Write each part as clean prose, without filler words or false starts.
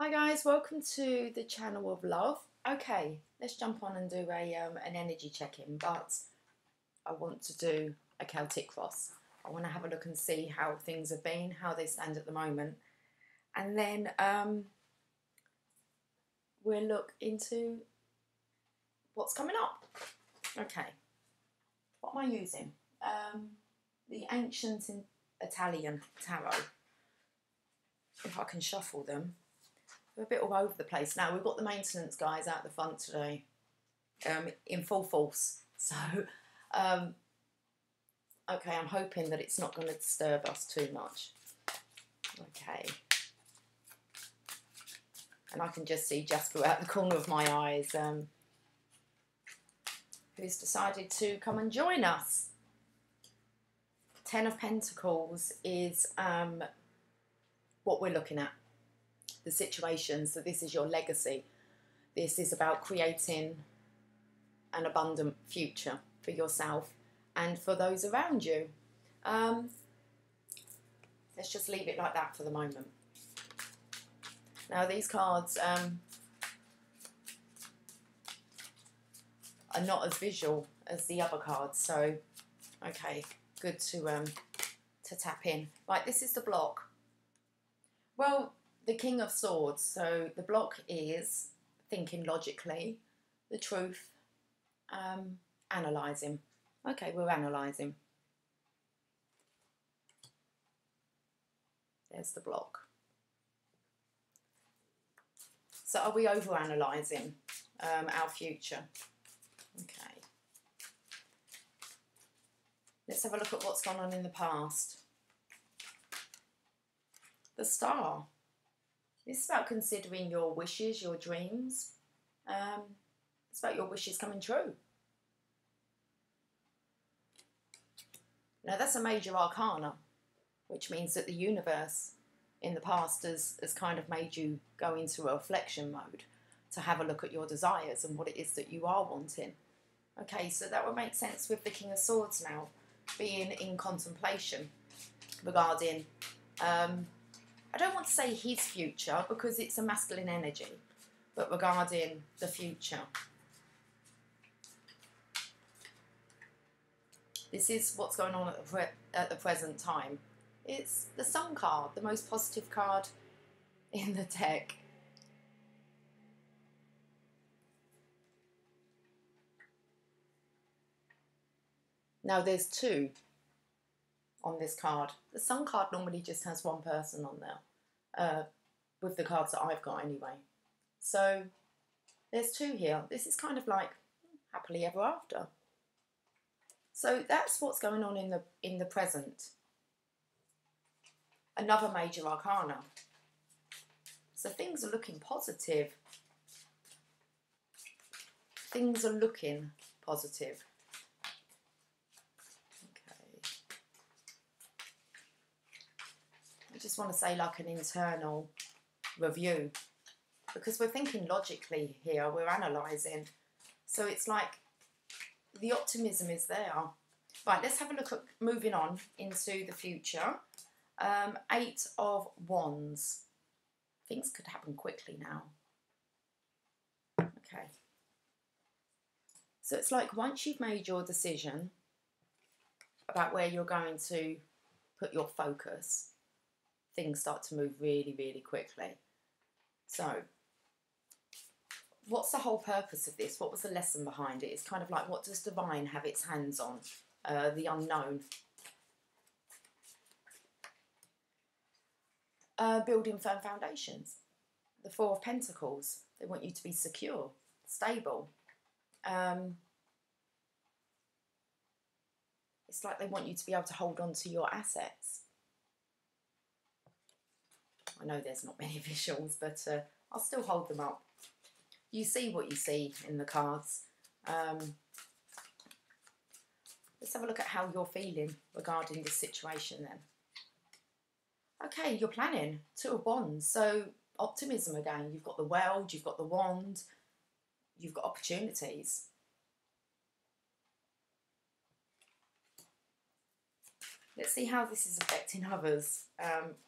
Hi guys, welcome to the channel of love. Okay, let's jump on and do an energy check-in, but I want to do a Celtic cross. I want to have a look and see how things have been, how they stand at the moment, and then we'll look into what's coming up. Okay, what am I using? The Ancient Italian Tarot. If I can shuffle them. We're a bit all over the place. Now, we've got the maintenance guys out the front today in full force. So, okay, I'm hoping that it's not going to disturb us too much. Okay. And I can just see Jasper out the corner of my eyes, who's decided to come and join us. Ten of Pentacles is what we're looking at. The situation. So this is your legacy. This is about creating an abundant future for yourself and for those around you. Let's just leave it like that for the moment. Now these cards are not as visual as the other cards, so okay, good to tap in. Right, this is the block. Well, the King of Swords. So the block is thinking logically, the truth, analysing. Okay, we're analysing. There's the block. So are we over-analysing our future? Okay. Let's have a look at what's gone on in the past. The Star. This is about considering your wishes, your dreams. It's about your wishes coming true. Now that's a major arcana, which means that the universe in the past has kind of made you go into a reflection mode to have a look at your desires and what it is that you are wanting. Okay, so that would make sense with the King of Swords now, being in contemplation regarding, I don't want to say his future because it's a masculine energy, but regarding the future. This is what's going on at the present time. It's the Sun card, the most positive card in the deck. Now there's two on this card. The Sun card normally just has one person on there, with the cards that I've got anyway. So there's two here. This is kind of like happily ever after. So that's what's going on in the present. Another major arcana. So things are looking positive. Things are looking positive. Okay. I just want to say like an internal review, because we're thinking logically here, we're analysing. So it's like the optimism is there. Right, let's have a look at moving on into the future. 8 of Wands. Things could happen quickly now. Okay. So it's like once you've made your decision about where you're going to put your focus, things start to move really, really quickly. So what's the whole purpose of this? What was the lesson behind it? It's kind of like, what does Divine have its hands on? The unknown. Building firm foundations. The Four of Pentacles. They want you to be secure, stable. It's like they want you to be able to hold on to your assets. I know there's not many visuals, but I'll still hold them up. You see what you see in the cards. Let's have a look at how you're feeling regarding this situation then. Okay, you're planning. 2 of Wands. So optimism again. You've got the world, you've got the wand, you've got opportunities. Let's see how this is affecting others,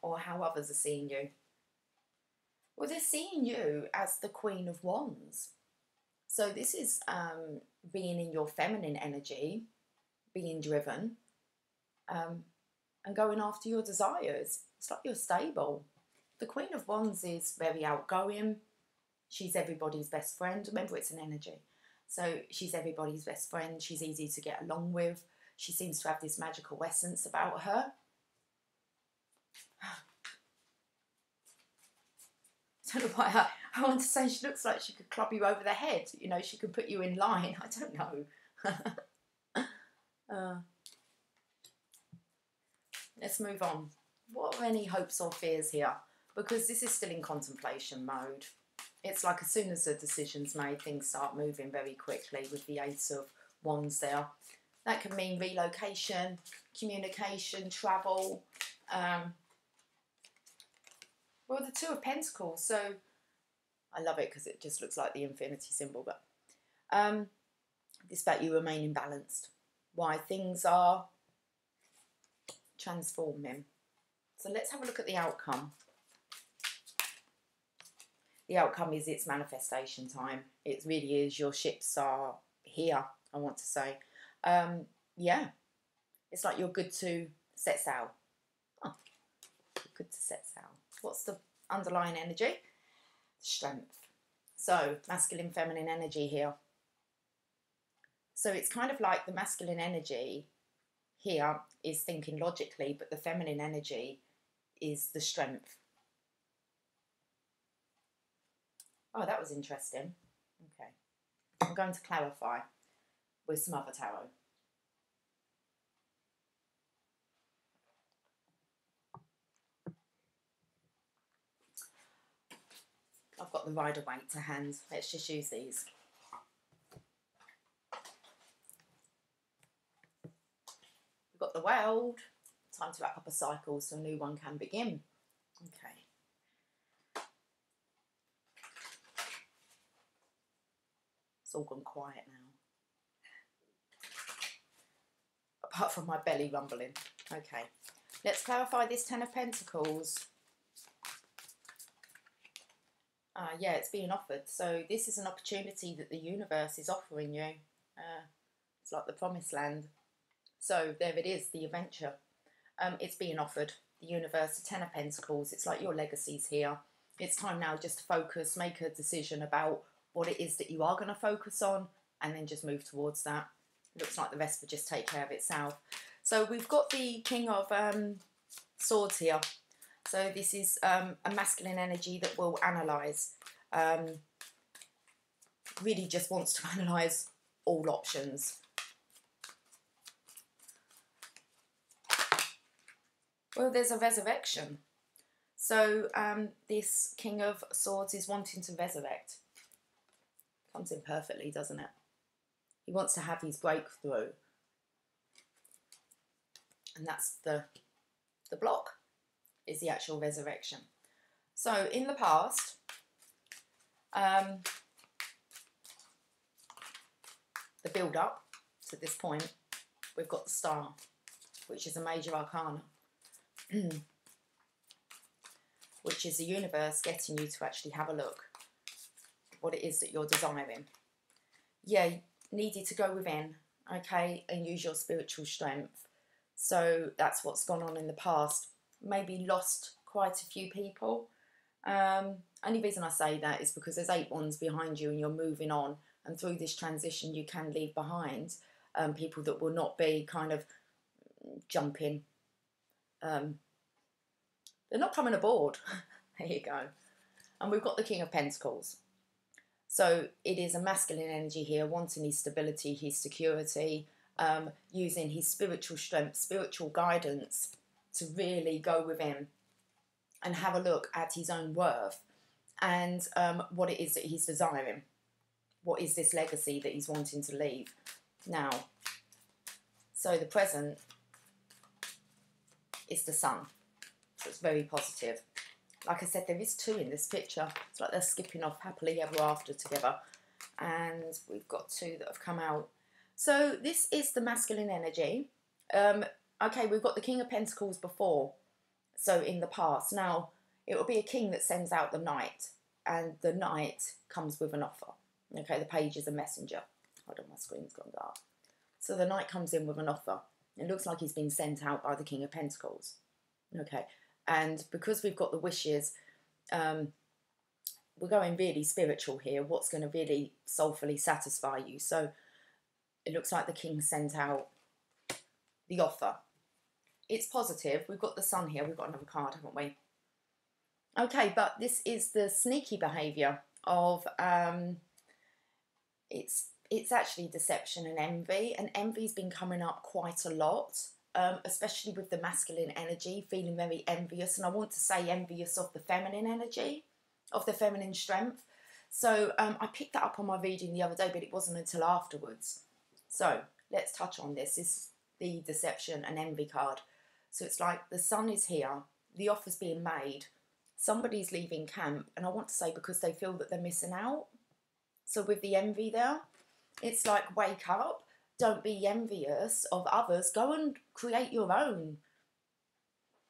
or how others are seeing you. Well, they're seeing you as the Queen of Wands. So this is being in your feminine energy, being driven, and going after your desires. It's like you're stable. The Queen of Wands is very outgoing. She's everybody's best friend. Remember, it's an energy. So she's everybody's best friend. She's easy to get along with. She seems to have this magical essence about her. I don't know why I want to say she looks like she could club you over the head. You know, she could put you in line. I don't know. Let's move on. What are any hopes or fears here? Because this is still in contemplation mode. It's like as soon as the decision's made, things start moving very quickly with the Ace of Wands there. That can mean relocation, communication, travel. Well, the Two of Pentacles. So I love it because it just looks like the infinity symbol. But this about you remaining balanced. Why things are transforming. So let's have a look at the outcome. The outcome is it's manifestation time. It really is. Your ships are here, I want to say. Yeah. It's like you're good to set sail. Oh, good to set sail. What's the underlying energy? Strength. So masculine, feminine energy here. So it's kind of like the masculine energy here is thinking logically, but the feminine energy is the strength. Oh, that was interesting. Okay. I'm going to clarify with some other tarot. I've got the Rider-Waite to hand. Let's just use these. We've got the World. Time to wrap up a cycle so a new one can begin. Okay. It's all gone quiet now. Apart from my belly rumbling. Okay. Let's clarify this Ten of Pentacles. Yeah, it's being offered. So this is an opportunity that the universe is offering you. It's like the promised land. So there it is, the adventure. It's being offered. The universe, the Ten of Pentacles. It's like your legacy's here. It's time now just to focus, make a decision about what it is that you are going to focus on, and then just move towards that. Looks like the rest will just take care of itself. So we've got the King of Swords here. So this is a masculine energy that will analyse. Really just wants to analyse all options. Well, there's a resurrection. So this King of Swords is wanting to resurrect. Comes in perfectly, doesn't it? He wants to have his breakthrough. And that's the block, is the actual resurrection. So in the past, the build-up to this point, we've got the Star, which is a major arcana. Which is the universe getting you to actually have a look what it is that you're desiring. Yeah, needed to go within, okay, and use your spiritual strength. So that's what's gone on in the past. Maybe lost quite a few people. Only reason I say that is because there's 8 wands behind you and you're moving on, and through this transition you can leave behind people that will not be kind of jumping. They're not coming aboard. There you go. And we've got the King of Pentacles. So it is a masculine energy here, wanting his stability, his security, using his spiritual strength, spiritual guidance to really go within and have a look at his own worth and what it is that he's desiring. What is this legacy that he's wanting to leave? Now, so the present is the Sun. So it's very positive. Like I said, there is 2 in this picture. It's like they're skipping off happily ever after together. And we've got 2 that have come out. So this is the masculine energy. Okay, we've got the King of Pentacles before. So in the past. Now, it will be a king that sends out the knight, and the knight comes with an offer. Okay, the page is a messenger. Hold on, my screen's gone dark. So the knight comes in with an offer. It looks like he's been sent out by the King of Pentacles. Okay, and because we've got the wishes, we're going really spiritual here. What's going to really soulfully satisfy you? So it looks like the king sent out the offer. It's positive. We've got the sun here. We've got another card, haven't we? Okay, but this is the sneaky behaviour of, it's actually deception and envy. And envy's been coming up quite a lot, especially with the masculine energy, feeling very envious. And I want to say envious of the feminine energy, of the feminine strength. So I picked that up on my reading the other day, but it wasn't until afterwards. So let's touch on this. This is the deception and envy card. So it's like the sun is here, the offer's being made, somebody's leaving camp, and I want to say because they feel that they're missing out. So with the envy there, it's like, wake up, don't be envious of others, go and create your own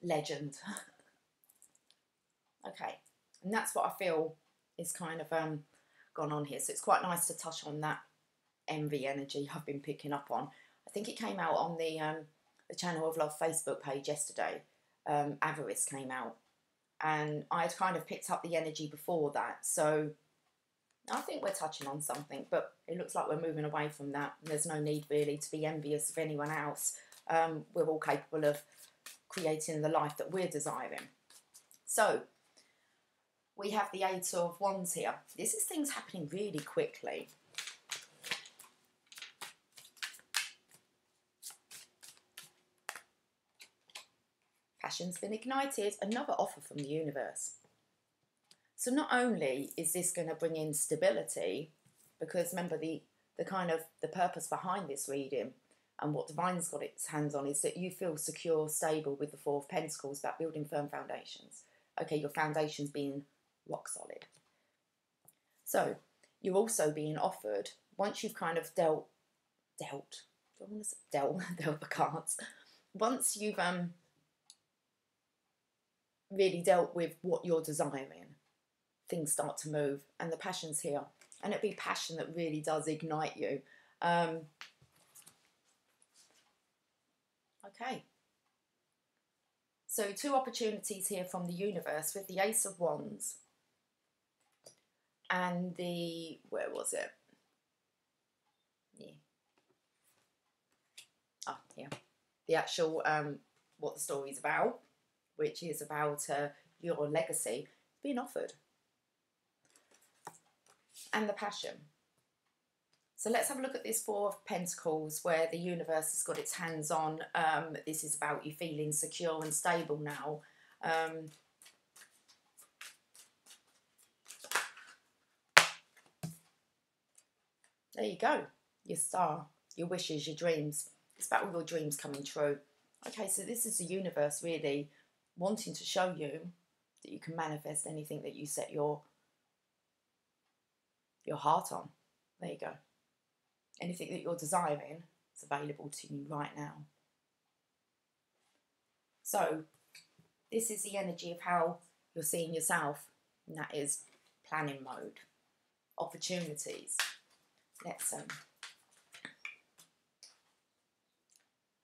legend. Okay, and that's what I feel is kind of gone on here. So it's quite nice to touch on that envy energy I've been picking up on. I think it came out on the Channel of Love Facebook page yesterday. Avarice came out, and I'd kind of picked up the energy before that. So I think we're touching on something, but it looks like we're moving away from that. There's no need really to be envious of anyone else. We're all capable of creating the life that we're desiring. So we have the Eight of Wands here. This is things happening really quickly. Passion's been ignited. Another offer from the universe. So not only is this going to bring in stability, because remember the kind of the purpose behind this reading and what Divine's got its hands on is that you feel secure, stable with the Four of Pentacles, about building firm foundations. Okay, your foundations being rock solid. So you're also being offered, once you've kind of dealt the cards, once you've really dealt with what you're desiring, things start to move, and the passion's here, and it'd be passion that really does ignite you. Okay, so two opportunities here from the universe with the Ace of Wands and the, where was it? Yeah. Oh, yeah. The actual, what the story's about, which is about your legacy being offered. And the passion. So let's have a look at this Four of Pentacles where the universe has got its hands on. This is about you feeling secure and stable now. There you go. Your star, your wishes, your dreams. It's about all your dreams coming true. Okay, so this is the universe really wanting to show you that you can manifest anything that you set your heart on. There you go. Anything that you're desiring is available to you right now. So this is the energy of how you're seeing yourself, and that is planning mode, opportunities. Let's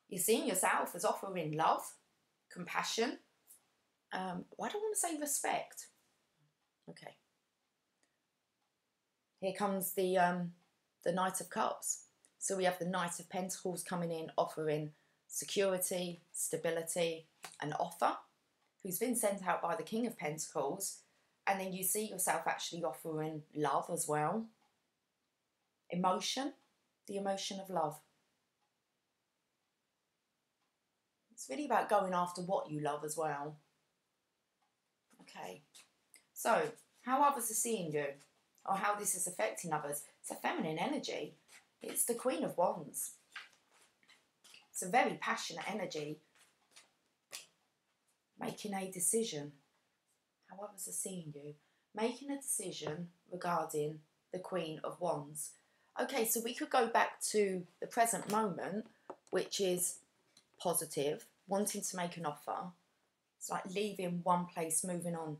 you're seeing yourself as offering love, compassion. Why do I want to say respect? Okay. Here comes the Knight of Cups. So we have the Knight of Pentacles coming in, offering security, stability, an offer, who's been sent out by the King of Pentacles. And then you see yourself actually offering love as well. Emotion, the emotion of love. It's really about going after what you love as well. Okay, so how others are seeing you, or how this is affecting others. It's a feminine energy. It's the Queen of Wands. It's a very passionate energy. Making a decision. How others are seeing you. Making a decision regarding the Queen of Wands. Okay, so we could go back to the present moment, which is positive, wanting to make an offer. It's like leaving one place, moving on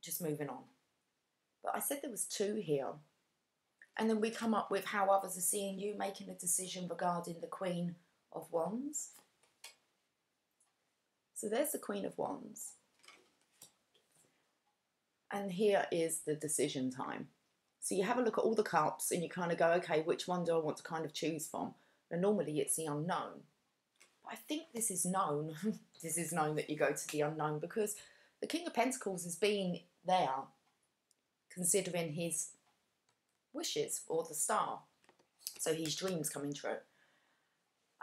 just moving on. But I said there was 2 here. And then we come up with how others are seeing you, making a decision regarding the Queen of Wands. So there's the Queen of Wands. And here is the decision time. So you have a look at all the cups and you kind of go, okay, which one do I want to kind of choose from? And normally it's the unknown. But I think this is known. This is known that you go to the unknown because the King of Pentacles has been there considering his wishes or the star. So his dreams coming true.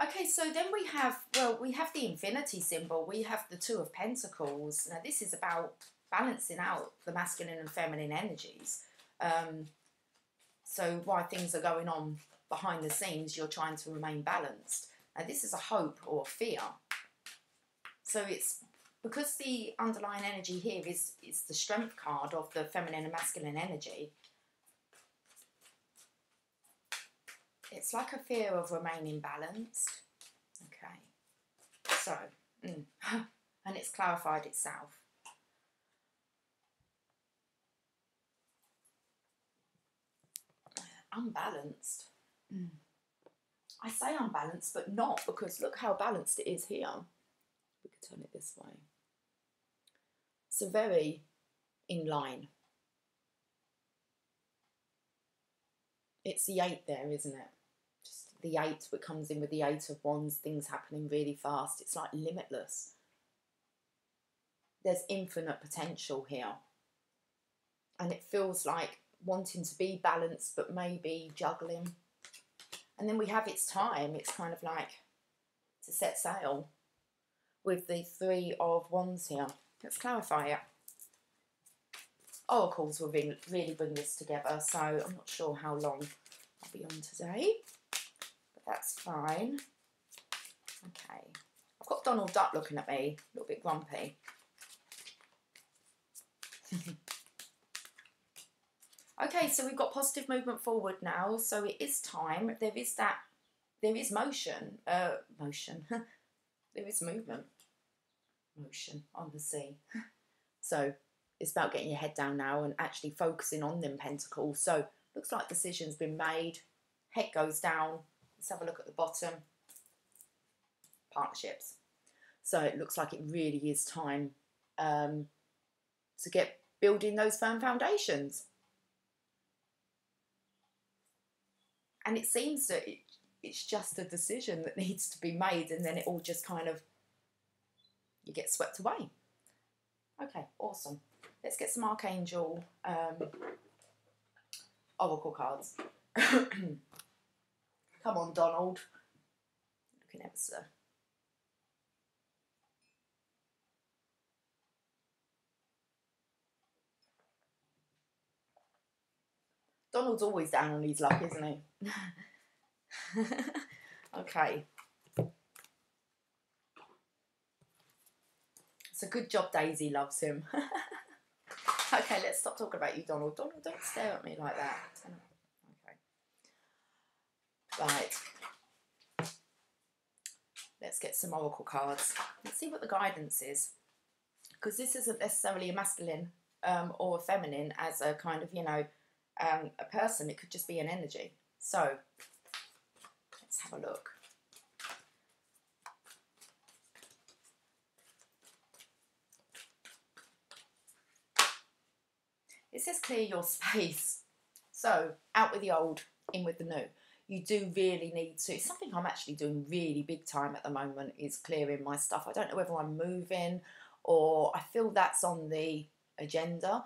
Okay, so then we have, well, we have the infinity symbol. We have the 2 of Pentacles. Now this is about balancing out the masculine and feminine energies. So while things are going on behind the scenes, you're trying to remain balanced. Now this is a hope or a fear. So it's because the underlying energy here is the strength card of the feminine and masculine energy. It's like a fear of remaining balanced. Okay. So, and it's clarified itself. Unbalanced. I say unbalanced, but not, because look how balanced it is here. We could turn it this way. So very in line. It's the 8 there, isn't it? Just the 8, which comes in with the 8 of Wands, things happening really fast. It's like limitless. There's infinite potential here. And it feels like wanting to be balanced, but maybe juggling. And then we have its time. It's kind of like to set sail with the 3 of Wands here. Let's clarify it. Oracles will really bring this together, so I'm not sure how long I'll be on today, but that's fine. Okay, I've got Donald Duck looking at me, a little bit grumpy. Okay, so we've got positive movement forward now, so it is time. There is motion, there is movement, motion on the sea. So it's about getting your head down now and actually focusing on them pentacles. So looks like decision's been made, head goes down. Let's have a look at the bottom, partnerships. So it looks like it really is time to get building those firm foundations. And it seems that it's just a decision that needs to be made, and then it all just kind of, you get swept away. Okay, awesome. Let's get some Archangel Oracle cards. Come on, Donald. Looking ever so. Donald's always down on his luck, isn't he? Okay. It's a good job Daisy loves him. Okay, let's stop talking about you, Donald. Donald, don't stare at me like that. Okay. Right. Let's get some Oracle cards. Let's see what the guidance is. Because this isn't necessarily a masculine or a feminine as a kind of, you know, a person. It could just be an energy. So let's have a look. It says clear your space. So out with the old, in with the new. You do really need to. Something I'm actually doing really big time at the moment is clearing my stuff. I don't know whether I'm moving or I feel that's on the agenda.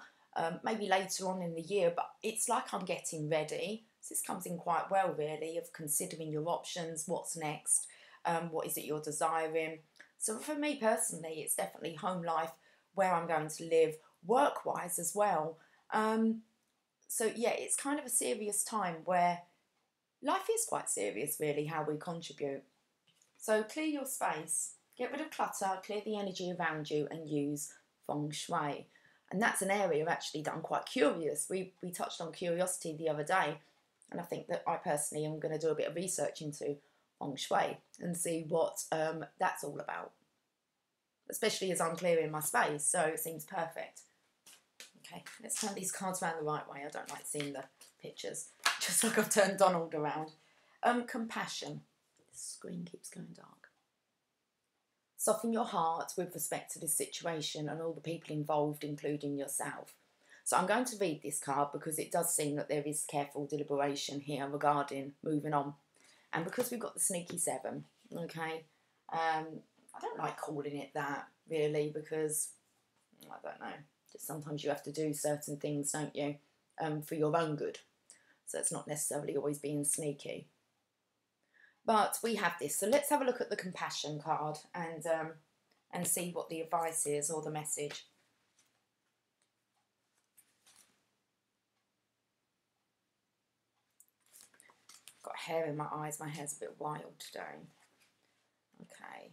Maybe later on in the year, but it's like I'm getting ready. So this comes in quite well, really, of considering your options, what's next, what is it you're desiring. So for me personally, it's definitely home life, where I'm going to live, work-wise as well. So yeah, it's kind of a serious time where life is quite serious, really, how we contribute. So clear your space, get rid of clutter, clear the energy around you, and use feng shui. And that's an area actually that I'm quite curious. We touched on curiosity the other day, and I think that I personally am going to do a bit of research into feng shui and see what that's all about. Especially as I'm clearing my space, so it seems perfect. Okay, let's turn these cards around the right way. I don't like seeing the pictures. Just like I've turned Donald around. Compassion. The screen keeps going dark. Soften your heart with respect to this situation and all the people involved, including yourself. So I'm going to read this card because it does seem that there is careful deliberation here regarding moving on. And because we've got the sneaky 7, okay, I don't like calling it that, really, because, I don't know, just sometimes you have to do certain things, don't you, for your own good. So it's not necessarily always being sneaky. But we have this. So let's have a look at the compassion card and see what the advice is or the message. Got hair in my eyes. My hair's a bit wild today. Okay.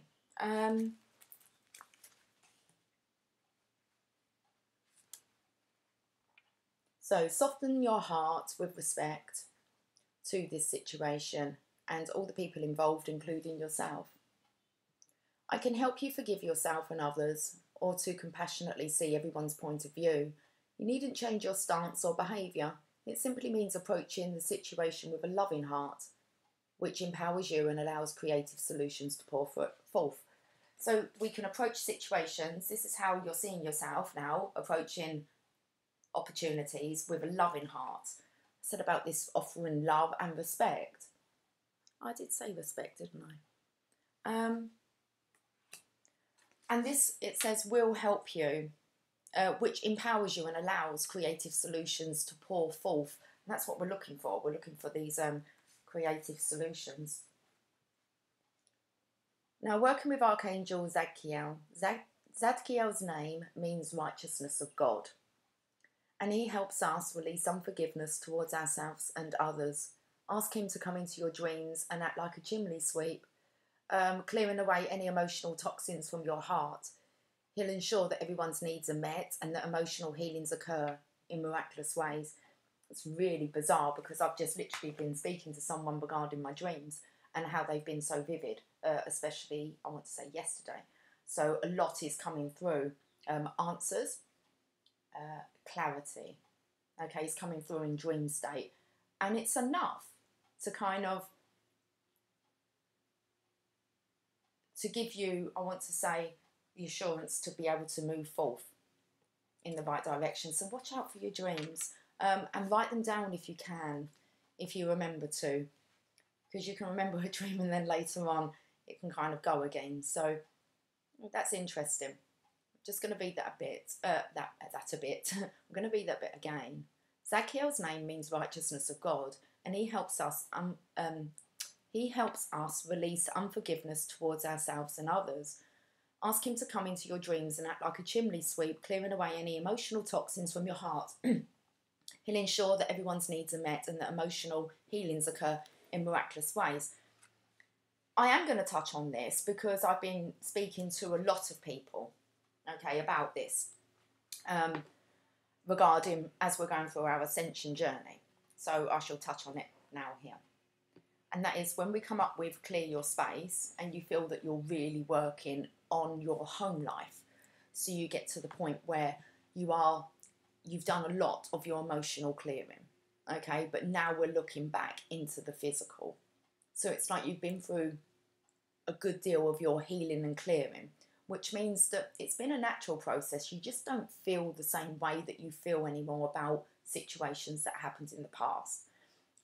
So soften your heart with respect to this situation and all the people involved, including yourself. I can help you forgive yourself and others, or to compassionately see everyone's point of view. You needn't change your stance or behaviour. It simply means approaching the situation with a loving heart, which empowers you and allows creative solutions to pour forth. So we can approach situations. This is how you're seeing yourself now, approaching opportunities with a loving heart. I said about this offering love and respect. I did say respect, didn't I? And this, it says, will help you, which empowers you and allows creative solutions to pour forth. And that's what we're looking for. We're looking for these creative solutions. Now, working with Archangel Zadkiel. Zadkiel's name means righteousness of God. And he helps us release unforgiveness towards ourselves and others. Ask him to come into your dreams and act like a chimney sweep, clearing away any emotional toxins from your heart. He'll ensure that everyone's needs are met and that emotional healings occur in miraculous ways. It's really bizarre because I've just literally been speaking to someone regarding my dreams and how they've been so vivid, especially, I want to say, yesterday. So a lot is coming through. Answers, clarity. Okay, it's coming through in dream state. And it's enough to kind of, to give you, I want to say, the assurance to be able to move forth in the right direction. So watch out for your dreams, and write them down if you can, if you remember to, because you can remember a dream and then later on it can kind of go again. So that's interesting. I'm just going to read that a bit. That a bit. I'm going to read that bit again. Zadkiel's name means righteousness of God, and he helps us. He helps us release unforgiveness towards ourselves and others. Ask him to come into your dreams and act like a chimney sweep, clearing away any emotional toxins from your heart. He'll ensure that everyone's needs are met and that emotional healings occur in miraculous ways. I am going to touch on this because I've been speaking to a lot of people, okay, about this, regarding as we're going through our ascension journey. So I shall touch on it now here. And that is when we come up with clear your space and you feel that you're really working on your home life. So you get to the point where you've done a lot of your emotional clearing, okay? But now we're looking back into the physical. So it's like you've been through a good deal of your healing and clearing, which means that it's been a natural process. You just don't feel the same way that you feel anymore about situations that happened in the past.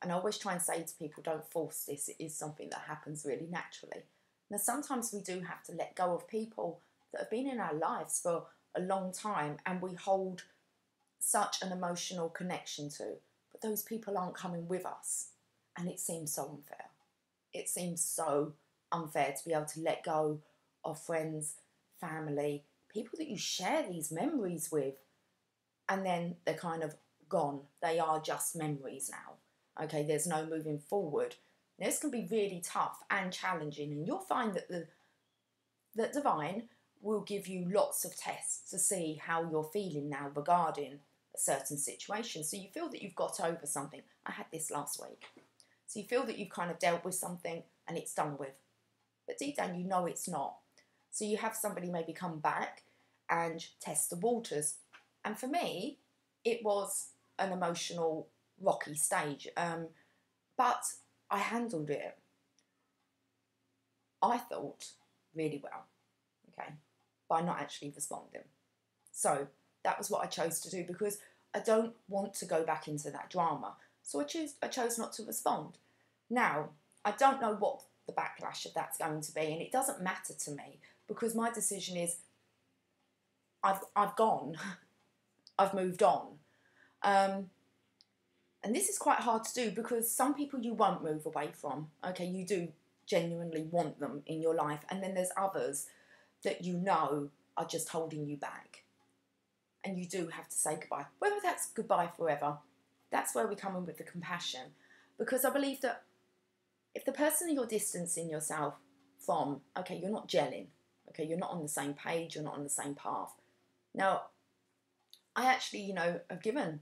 And I always try and say to people, don't force this. It is something that happens really naturally. Now, sometimes we do have to let go of people that have been in our lives for a long time and we hold such an emotional connection to, but those people aren't coming with us. And it seems so unfair. It seems so unfair to be able to let go of friends, family, people that you share these memories with, and then they're kind of gone. They are just memories now. Okay, there's no moving forward. This can be really tough and challenging, and you'll find that that Divine will give you lots of tests to see how you're feeling now regarding a certain situation. So you feel that you've got over something. I had this last week. So you feel that you've kind of dealt with something and it's done with. But deep down you know it's not. So you have somebody maybe come back and test the waters. And for me, it was an emotional, rocky stage. But I handled it, I thought, really well, okay, by not actually responding. So that was what I chose to do, because I don't want to go back into that drama. So I chose not to respond. Now, I don't know what the backlash of that's going to be, and it doesn't matter to me, because my decision is I've gone, I've moved on. And this is quite hard to do, because some people you won't move away from. Okay, you do genuinely want them in your life, and then there's others that you know are just holding you back. And you do have to say goodbye. Whether that's goodbye forever, that's where we come in with the compassion. Because I believe that if the person you're distancing yourself from, okay, you're not gelling, okay, you're not on the same page, you're not on the same path. Now, I actually, have given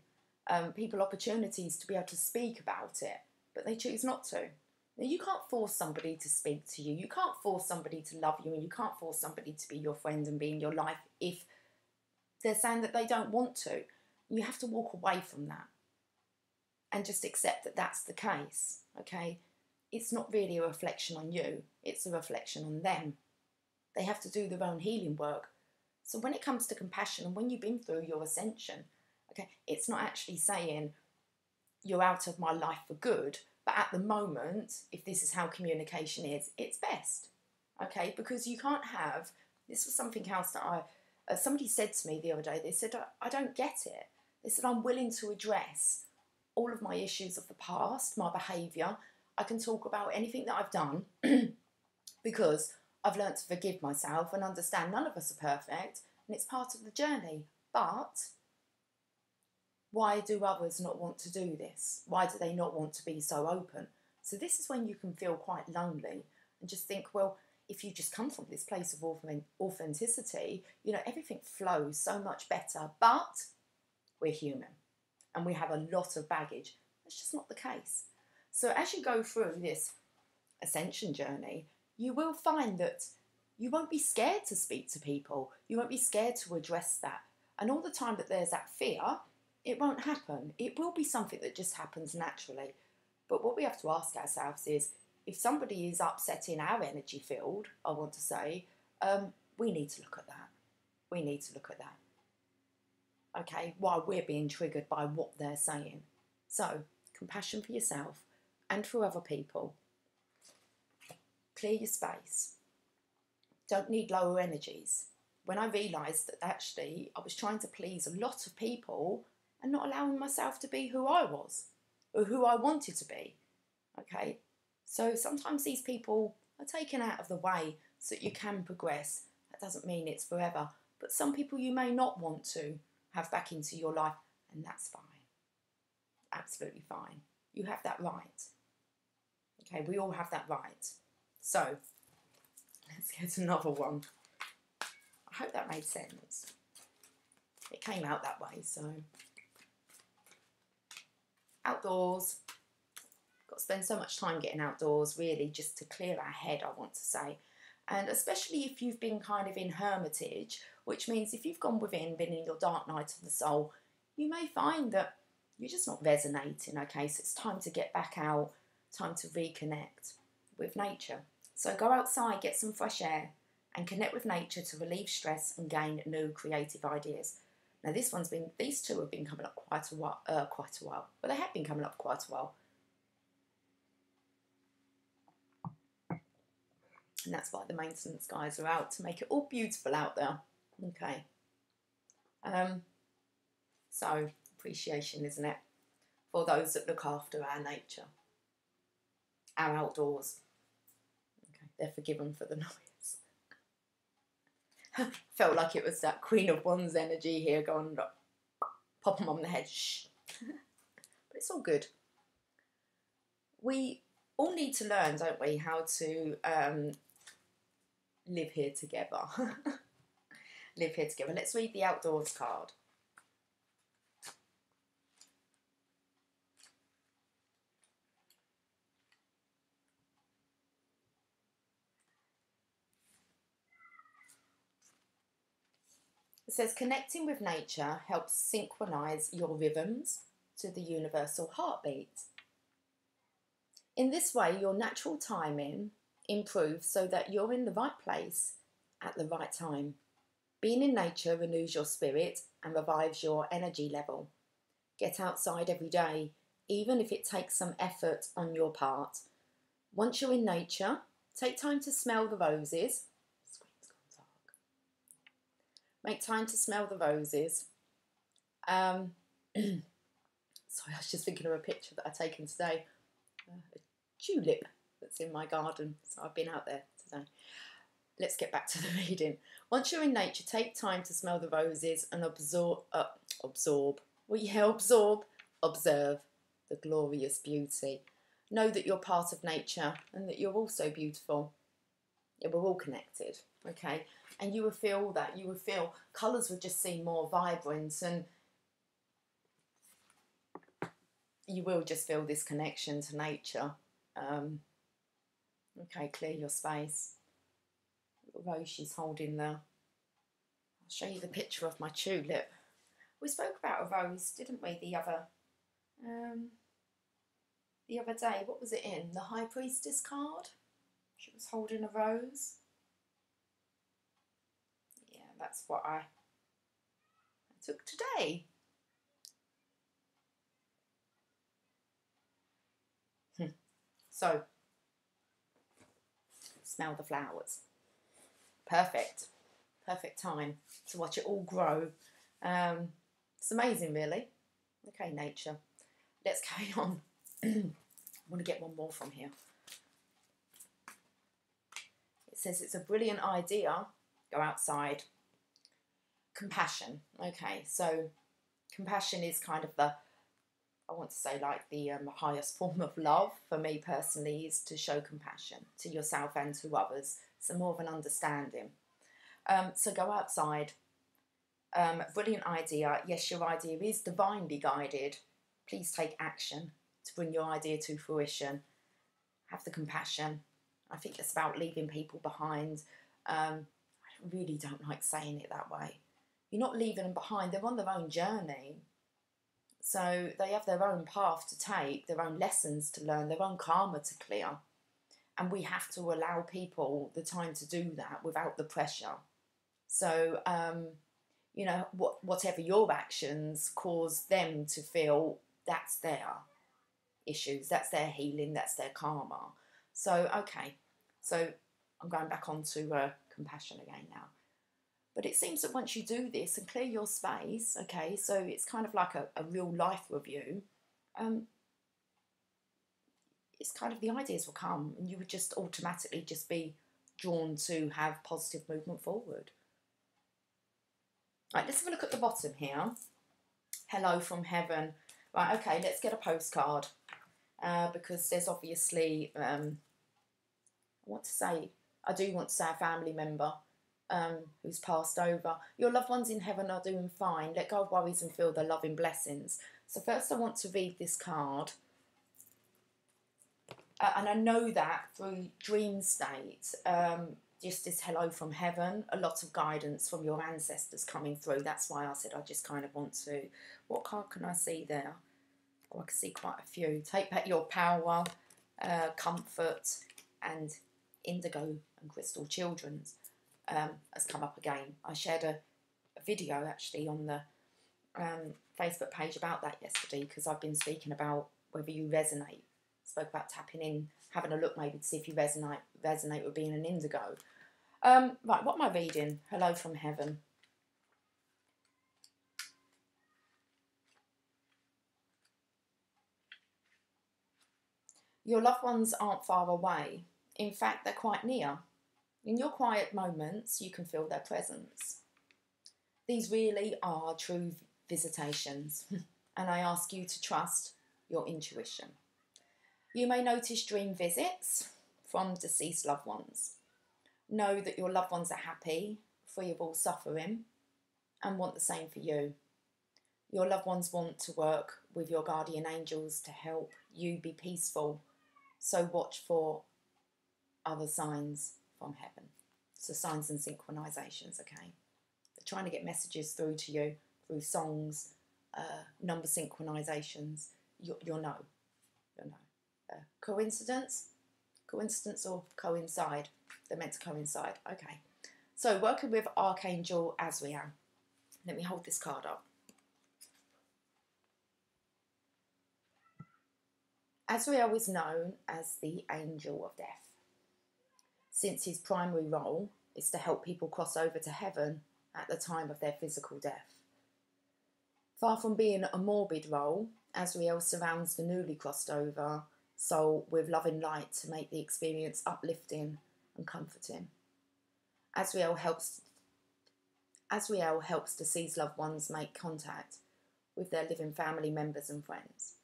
people opportunities to be able to speak about it, but they choose not to. Now, you can't force somebody to speak to you. You can't force somebody to love you, and you can't force somebody to be your friend and be in your life if they're saying that they don't want to. You have to walk away from that and just accept that that's the case, okay? It's not really a reflection on you. It's a reflection on them. They have to do their own healing work. So when it comes to compassion, and when you've been through your ascension, okay, it's not actually saying you're out of my life for good, but at the moment, if this is how communication is, it's best, okay? Because you can't have, this was something else that somebody said to me the other day. They said, I don't get it. They said, I'm willing to address all of my issues of the past, my behaviour. I can talk about anything that I've done because I've learnt to forgive myself and understand none of us are perfect, and it's part of the journey. But why do others not want to do this? Why do they not want to be so open? So this is when you can feel quite lonely and just think, well, if you just come from this place of authenticity, everything flows so much better. But we're human and we have a lot of baggage. That's just not the case. So as you go through this ascension journey, you will find that you won't be scared to speak to people. You won't be scared to address that. And all the time that there's that fear, it won't happen. It will be something that just happens naturally. But what we have to ask ourselves is, if somebody is upsetting our energy field, I want to say, we need to look at that. We need to look at that. Okay, while we're being triggered by what they're saying. So, compassion for yourself and for other people. Clear your space. Don't need lower energies. When I realised that actually I was trying to please a lot of people and not allowing myself to be who I was or who I wanted to be. Okay, so sometimes these people are taken out of the way so that you can progress. That doesn't mean it's forever, but some people you may not want to have back into your life, and that's fine. Absolutely fine. You have that right. Okay, we all have that right. So, let's get another one. I hope that made sense. It came out that way, so. Outdoors. Got to spend so much time getting outdoors, really, just to clear our head, I want to say. And especially if you've been kind of in hermitage, which means if you've gone within, been in your dark night of the soul, you may find that you're just not resonating, okay? So it's time to get back out, time to reconnect with nature. So go outside, get some fresh air, and connect with nature to relieve stress and gain new creative ideas. Now these two have been coming up quite a while. Well, they have been coming up quite a while. And that's why the maintenance guys are out, to make it all beautiful out there. Okay. So, appreciation, isn't it? For those that look after our nature, our outdoors. Okay, they're forgiven for the noise. Felt like it was that Queen of Wands energy here going, pop them on the head, shh. But it's all good. We all need to learn, don't we, how to live here together. Live here together. Let's read the outdoors card. It says connecting with nature helps synchronize your rhythms to the universal heartbeat. In this way, your natural timing improves so that you're in the right place at the right time. Being in nature renews your spirit and revives your energy level. Get outside every day, even if it takes some effort on your part. Once you're in nature, take time to smell the roses. Screen's gone dark. Make time to smell the roses. Sorry, I was just thinking of a picture that I've taken today. A tulip that's in my garden, so I've been out there today. Let's get back to the reading. Once you're in nature, take time to smell the roses and observe the glorious beauty. Know that you're part of nature and that you're also beautiful. Yeah, we're all connected, okay? And you will feel that. You will feel colours would just seem more vibrant, and you will just feel this connection to nature. Okay, clear your space. Little rose she's holding there. I'll show you the picture of my tulip. We spoke about a rose, didn't we, the other day? What was it in? The High Priestess card? She was holding a rose. Yeah, that's what I took today. So, smell the flowers. Perfect. Perfect time to watch it all grow. It's amazing, really. Okay, nature. Let's carry on. I want to get one more from here. It says it's a brilliant idea. Go outside. Compassion. Okay, so compassion is kind of the, I want to say, like the highest form of love for me personally, is to show compassion to yourself and to others. So more of an understanding. So go outside. Brilliant idea. Yes, your idea is divinely guided. Please take action to bring your idea to fruition. Have the compassion. I think it's about leaving people behind. I really don't like saying it that way. You're not leaving them behind. They're on their own journey. So they have their own path to take, their own lessons to learn, their own karma to clear. And we have to allow people the time to do that without the pressure. So, you know, whatever your actions cause them to feel, that's their issues, that's their healing, that's their karma. So, okay, so I'm going back onto compassion again now. But it seems that once you do this and clear your space, okay, so it's kind of like a real life review, it's kind of the ideas will come and you would just automatically just be drawn to have positive movement forward. Right, let's have a look at the bottom here. Hello from heaven. Right, okay, let's get a postcard because there's obviously, I do want to say a family member who's passed over. Your loved ones in heaven are doing fine. Let go of worries and feel their loving blessings. So first I want to read this card. And I know that through dream state, just this hello from heaven, a lot of guidance from your ancestors coming through. That's why I said I just kind of want to. What card can I see there? Oh, I can see quite a few. Take back your power, comfort, and indigo and crystal children's has come up again. I shared a video actually on the Facebook page about that yesterday because I've been speaking about whether you resonate. Spoke about tapping in, having a look maybe to see if you resonate with being an indigo. Right, what am I reading? Hello from heaven. Your loved ones aren't far away. In fact, they're quite near. In your quiet moments, you can feel their presence. These really are true visitations, and I ask you to trust your intuition. You may notice dream visits from deceased loved ones. Know that your loved ones are happy, free of all suffering, and want the same for you. Your loved ones want to work with your guardian angels to help you be peaceful. So watch for other signs from heaven. So signs and synchronizations, okay? The trying to get messages through to you through songs, number synchronizations, you'll know. You'll know. Coincidence? Coincidence or coincide? They're meant to coincide. Okay. So working with Archangel Azrael. Let me hold this card up. Azrael is known as the Angel of Death, since his primary role is to help people cross over to heaven at the time of their physical death. Far from being a morbid role, Azrael surrounds the newly crossed over soul with loving light to make the experience uplifting and comforting. Azrael helps deceased loved ones make contact with their living family members and friends.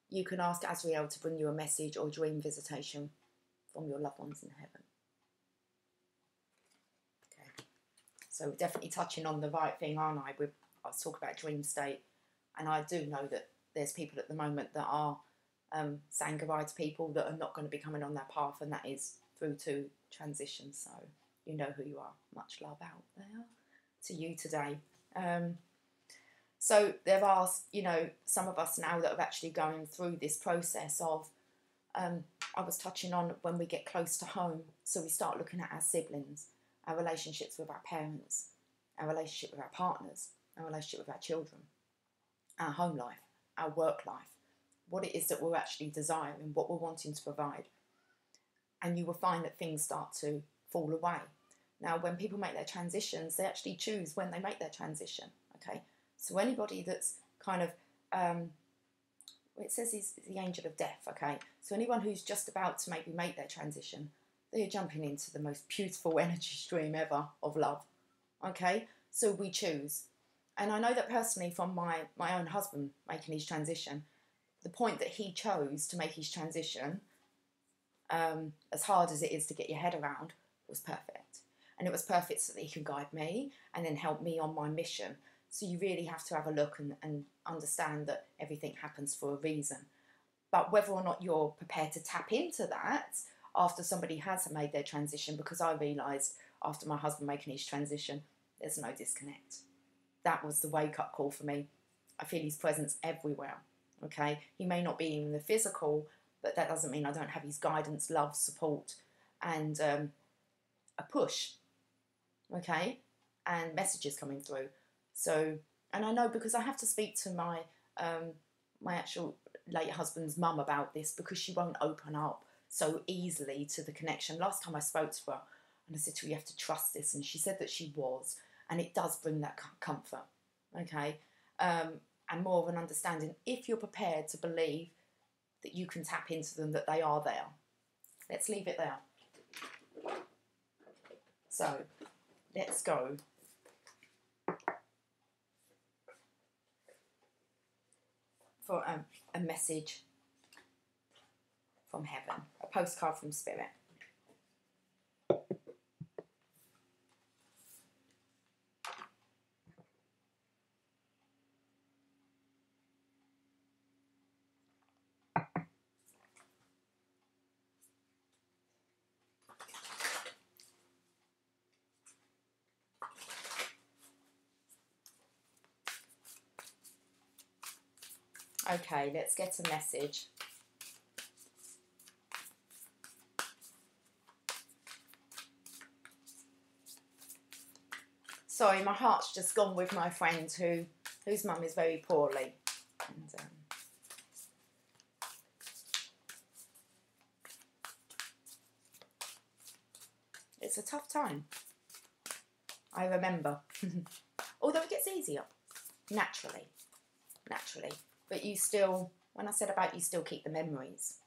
You can ask Azrael to bring you a message or dream visitation from your loved ones in heaven. Okay, so we're definitely touching on the right thing, aren't I? I was talking about dream state, and I do know that there's people at the moment that are saying goodbye to people that are not going to be coming on their path, and that is through to transition. So you know who you are. Much love out there to you today. So there are, some of us now that are actually going through this process of, I was touching on when we get close to home. So we start looking at our siblings, our relationships with our parents, our relationship with our partners, our relationship with our children, our home life, our work life, what it is that we're actually desiring, what we're wanting to provide. And you will find that things start to fall away. Now, when people make their transitions, they actually choose when they make their transition, okay? So anybody that's kind of, it says he's the angel of death, okay? So anyone who's just about to maybe make their transition, they're jumping into the most beautiful energy stream ever of love, okay? So we choose. And I know that personally from my own husband making his transition, the point that he chose to make his transition, as hard as it is to get your head around, was perfect. And it was perfect so that he could guide me and then help me on my mission. So you really have to have a look and understand that everything happens for a reason. But whether or not you're prepared to tap into that after somebody has made their transition, because I realised after my husband making his transition, there's no disconnect. That was the wake-up call for me. I feel his presence everywhere, okay? He may not be in the physical, but that doesn't mean I don't have his guidance, love, support, and a push, okay? And messages coming through. So, and I know because I have to speak to my my actual late husband's mum about this, because she won't open up so easily to the connection. Last time I spoke to her, and I said to her, you have to trust this, and she said that she was, and it does bring that comfort, okay? And more of an understanding, if you're prepared to believe that you can tap into them, that they are there. Let's leave it there. So, let's go. For a message from heaven, a postcard from spirit. Okay, let's get a message. Sorry, my heart's just gone with my friend whose mum is very poorly. And, it's a tough time. I remember. Although it gets easier. Naturally. But you still, when I said about you still keep the memories,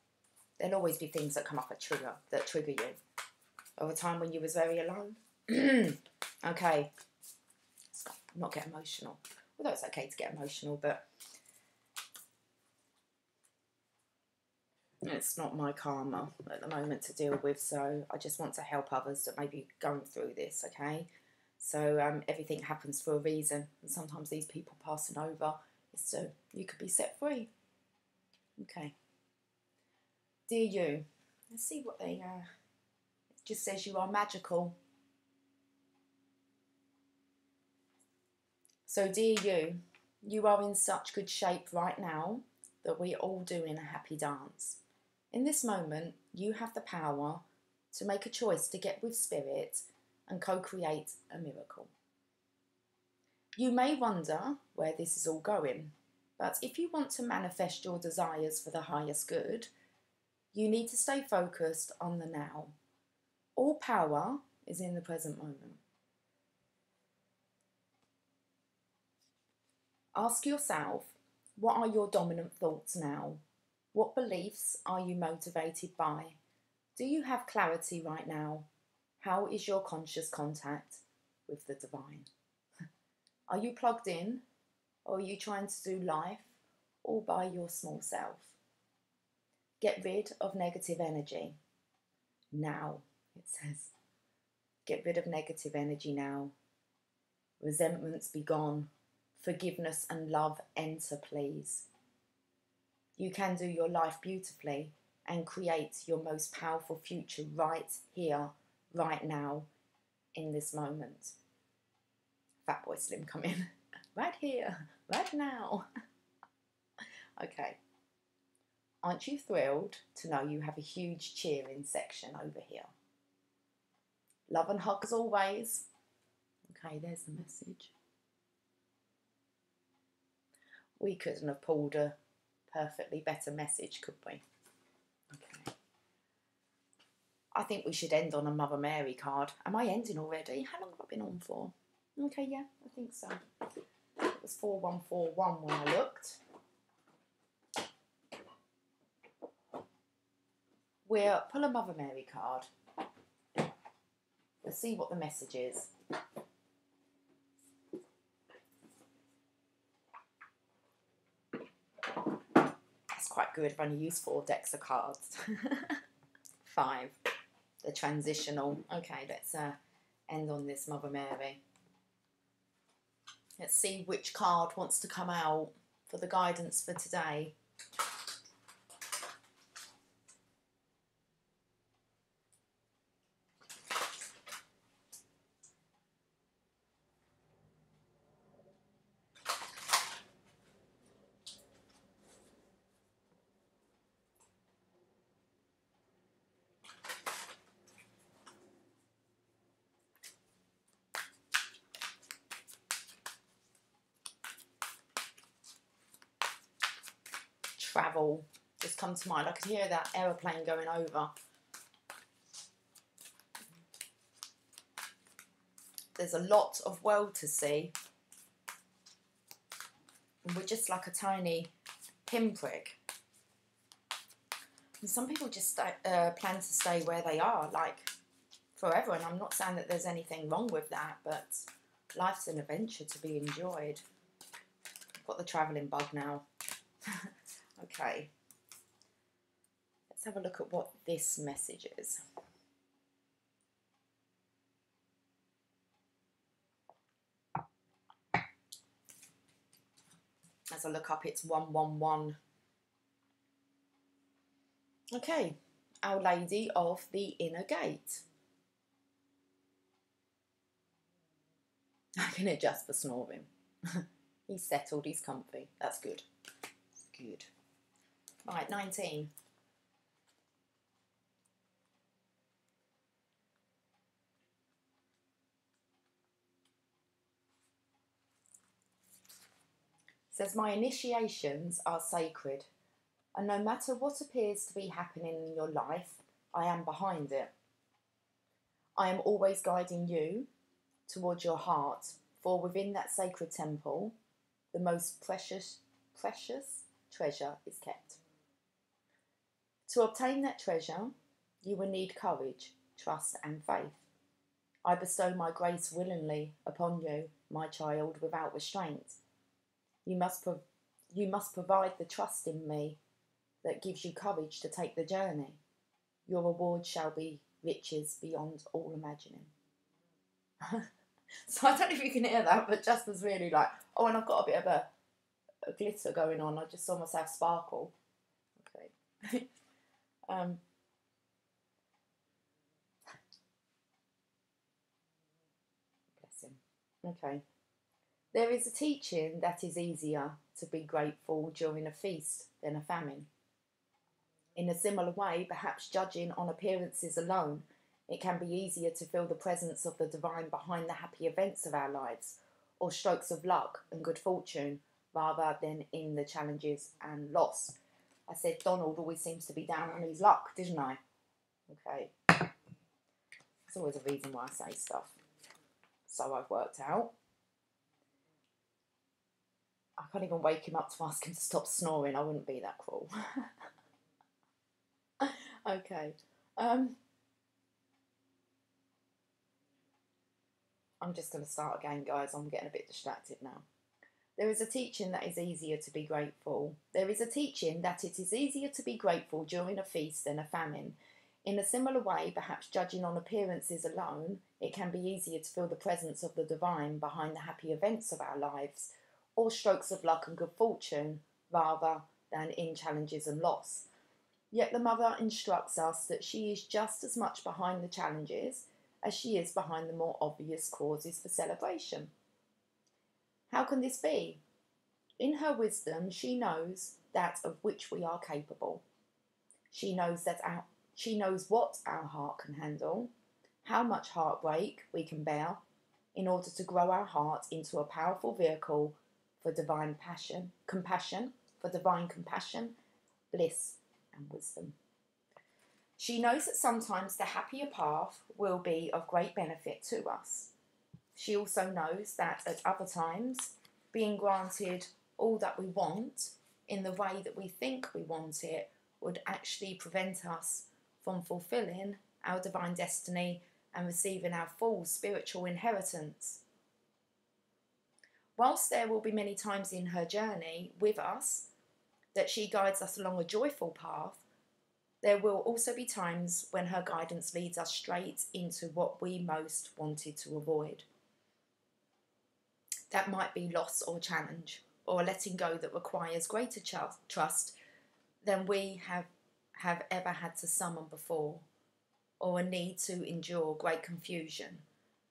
there'll always be things that come up that trigger you. Of a time when you was very alone. Okay. Stop, not get emotional. Although it's okay to get emotional, but it's not my karma at the moment to deal with, so I just want to help others that may be going through this, okay? So everything happens for a reason, and sometimes these people passing over is so you could be set free. Okay. Dear you, let's see what they it just says you are magical. So dear you, you are in such good shape right now that we're all doing a happy dance. In this moment, you have the power to make a choice to get with spirit and co-create a miracle. You may wonder where this is all going, but if you want to manifest your desires for the highest good, you need to stay focused on the now. All power is in the present moment. Ask yourself, what are your dominant thoughts now? What beliefs are you motivated by? Do you have clarity right now? How is your conscious contact with the divine? Are you plugged in, or are you trying to do life all by your small self? Get rid of negative energy. Now, it says. Get rid of negative energy now. Resentments be gone. Forgiveness and love enter, please. You can do your life beautifully and create your most powerful future right here, right now, in this moment. Fatboy Slim come in. Right here, right now. Okay. Aren't you thrilled to know you have a huge cheering section over here? Love and hug as always. Okay, there's the message. We couldn't have pulled a perfectly better message, could we? Okay. I think we should end on a Mother Mary card. Am I ending already? How long have I been on for? Okay, yeah, I think so. It was 4141 when I looked. We'll pull a Mother Mary card. We'll see what the message is. That's quite good. I've only used 4 decks of cards. 5. The transitional. Okay, let's end on this Mother Mary. Let's see which card wants to come out for the guidance for today. Travel just come to mind. I could hear that aeroplane going over. There's a lot of world to see. And we're just like a tiny pinprick. And some people just plan to stay where they are, like forever. And I'm not saying that there's anything wrong with that, but life's an adventure to be enjoyed. I've got the travelling bug now. Okay. Let's have a look at what this message is. As I look up, it's 111. Okay. Our Lady of the Inner Gate. I can adjust for snoring. He's settled, he's comfy. That's good. That's good. Right, 19. It says, my initiations are sacred, and no matter what appears to be happening in your life, I am behind it. I am always guiding you towards your heart, for within that sacred temple, the most precious treasure is kept. To obtain that treasure, you will need courage, trust and faith. I bestow my grace willingly upon you, my child, without restraint. You must provide the trust in me that gives you courage to take the journey. Your reward shall be riches beyond all imagining. So I don't know if you can hear that, but Jasper's really like, oh, and I've got a bit of a glitter going on. I just saw myself sparkle. Okay. Bless him. Okay. There is a teaching that it is easier to be grateful during a feast than a famine. In a similar way, perhaps judging on appearances alone, it can be easier to feel the presence of the divine behind the happy events of our lives, or strokes of luck and good fortune, rather than in the challenges and loss. I said Donald always seems to be down on his luck, didn't I? Okay. There's always a reason why I say stuff. So I've worked out. I can't even wake him up to ask him to stop snoring. I wouldn't be that cruel. Okay. I'm just going to start again, guys. I'm getting a bit distracted now. There is a teaching that is easier to be grateful. There is a teaching that it is easier to be grateful during a feast than a famine. In a similar way, perhaps judging on appearances alone, it can be easier to feel the presence of the divine behind the happy events of our lives, or strokes of luck and good fortune, rather than in challenges and loss. Yet the mother instructs us that she is just as much behind the challenges as she is behind the more obvious causes for celebration. How can this be? In her wisdom, she knows that of which we are capable. She knows what our heart can handle, how much heartbreak we can bear, in order to grow our heart into a powerful vehicle for divine compassion, bliss, and wisdom. She knows that sometimes the happier path will be of great benefit to us. She also knows that at other times, being granted all that we want in the way that we think we want it would actually prevent us from fulfilling our divine destiny and receiving our full spiritual inheritance. Whilst there will be many times in her journey with us that she guides us along a joyful path, there will also be times when her guidance leads us straight into what we most wanted to avoid. That might be loss or challenge, or a letting go that requires greater trust than we have ever had to summon before, or a need to endure great confusion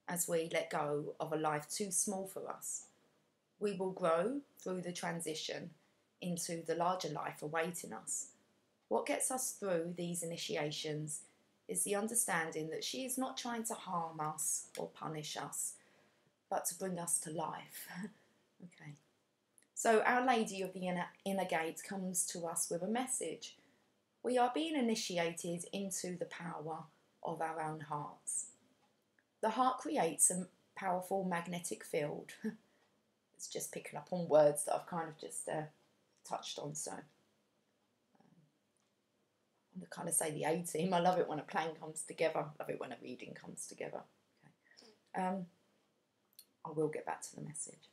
as we let go of a life too small for us. We will grow through the transition into the larger life awaiting us. What gets us through these initiations is the understanding that she is not trying to harm us or punish us, but to bring us to life. Okay. So Our Lady of the Inner Gate comes to us with a message. We are being initiated into the power of our own hearts. The heart creates a powerful magnetic field. It's just picking up on words that I've kind of just touched on, so I'm going to kind of say the A-team. I love it when a plan comes together. I love it when a reading comes together. Okay. I will get back to the message.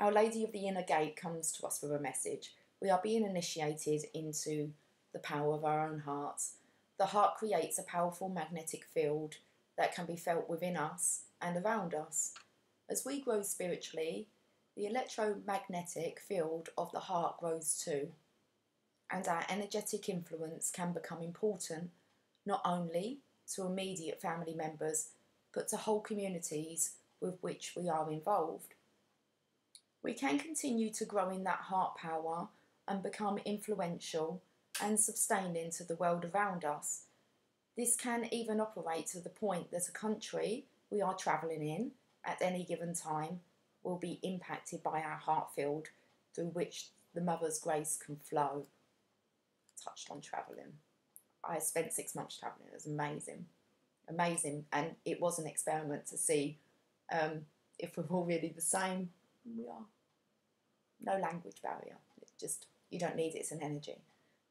Our Lady of the Inner Gate comes to us with a message. We are being initiated into the power of our own hearts. The heart creates a powerful magnetic field that can be felt within us and around us. As we grow spiritually, the electromagnetic field of the heart grows too, and our energetic influence can become important not only to immediate family members, but to whole communities with which we are involved. We can continue to grow in that heart power and become influential and sustaining to the world around us. This can even operate to the point that a country we are travelling in at any given time will be impacted by our heart field through which the Mother's grace can flow. Touched on travelling. I spent 6 months travelling. It was amazing. Amazing. And it was an experiment to see if we're all really the same. We are. No language barrier. It's just, you don't need it, it's an energy.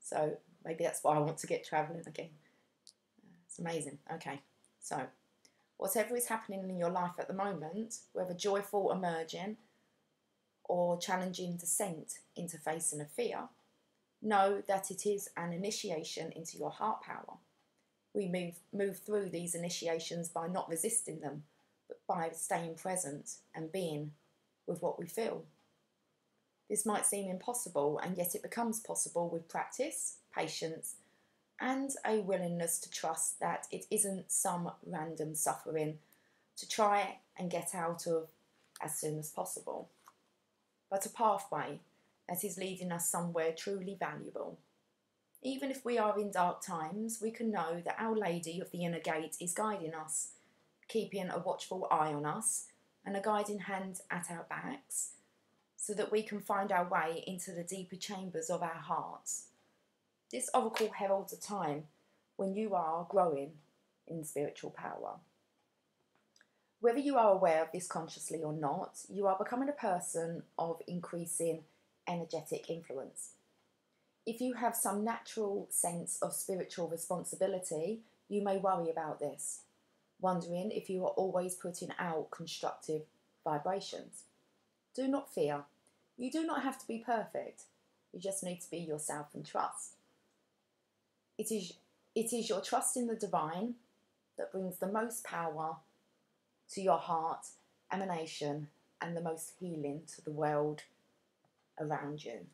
So maybe that's why I want to get travelling again. It's amazing. Okay, so whatever is happening in your life at the moment, whether joyful emerging or challenging descent into facing a fear, know that it is an initiation into your heart power. We move through these initiations by not resisting them, but by staying present and being with what we feel. This might seem impossible, and yet it becomes possible with practice, patience, and a willingness to trust that it isn't some random suffering to try and get out of as soon as possible, but a pathway that is leading us somewhere truly valuable. Even if we are in dark times, we can know that Our Lady of the Inner Gate is guiding us, keeping a watchful eye on us and a guiding hand at our backs, so that we can find our way into the deeper chambers of our hearts. This oracle heralds a time when you are growing in spiritual power. Whether you are aware of this consciously or not, you are becoming a person of increasing energetic influence. If you have some natural sense of spiritual responsibility, you may worry about this, wondering if you are always putting out constructive vibrations. Do not fear. You do not have to be perfect. You just need to be yourself and trust. It is your trust in the divine that brings the most power to your heart, emanation, and the most healing to the world around you.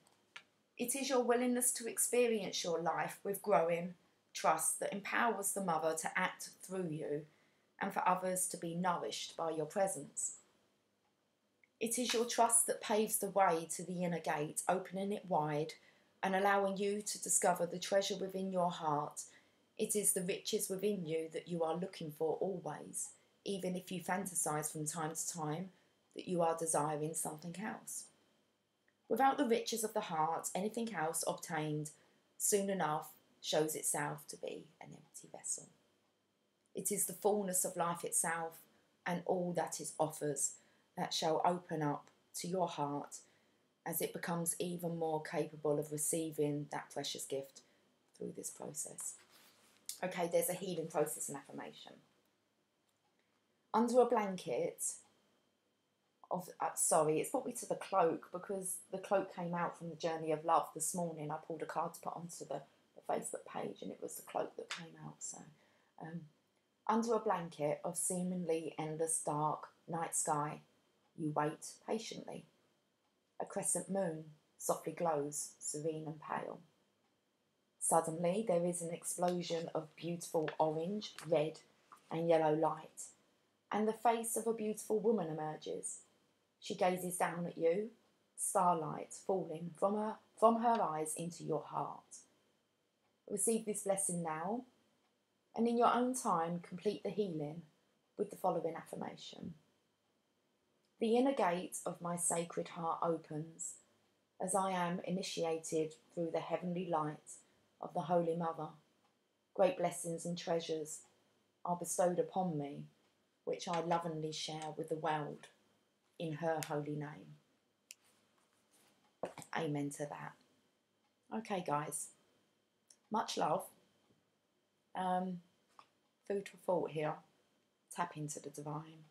It is your willingness to experience your life with growing trust that empowers the Mother to act through you and for others to be nourished by your presence. It is your trust that paves the way to the inner gate, opening it wide and allowing you to discover the treasure within your heart. It is the riches within you that you are looking for always, even if you fantasize from time to time that you are desiring something else. Without the riches of the heart, anything else obtained soon enough shows itself to be an empty vessel. It is the fullness of life itself and all that it offers that shall open up to your heart as it becomes even more capable of receiving that precious gift through this process. Okay, there's a healing process and affirmation. Under a blanket of, it's brought me to the cloak because the cloak came out from the Journey of Love this morning. I pulled a card to put onto the Facebook page and it was the cloak that came out. So, under a blanket of seemingly endless dark night sky, you wait patiently. A crescent moon softly glows, serene and pale. Suddenly, there is an explosion of beautiful orange, red and yellow light, and the face of a beautiful woman emerges. She gazes down at you, starlight falling from her eyes into your heart. Receive this blessing now, and in your own time complete the healing with the following affirmation. The inner gate of my sacred heart opens as I am initiated through the heavenly light of the Holy Mother. Great blessings and treasures are bestowed upon me, which I lovingly share with the world in her holy name. Amen to that. Okay, guys. Much love. Food for thought here. Tap into the divine.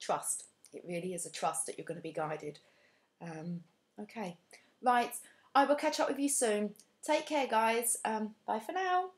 Trust. It really is a trust that you're going to be guided. Okay. Right. I will catch up with you soon. Take care, guys. Bye for now.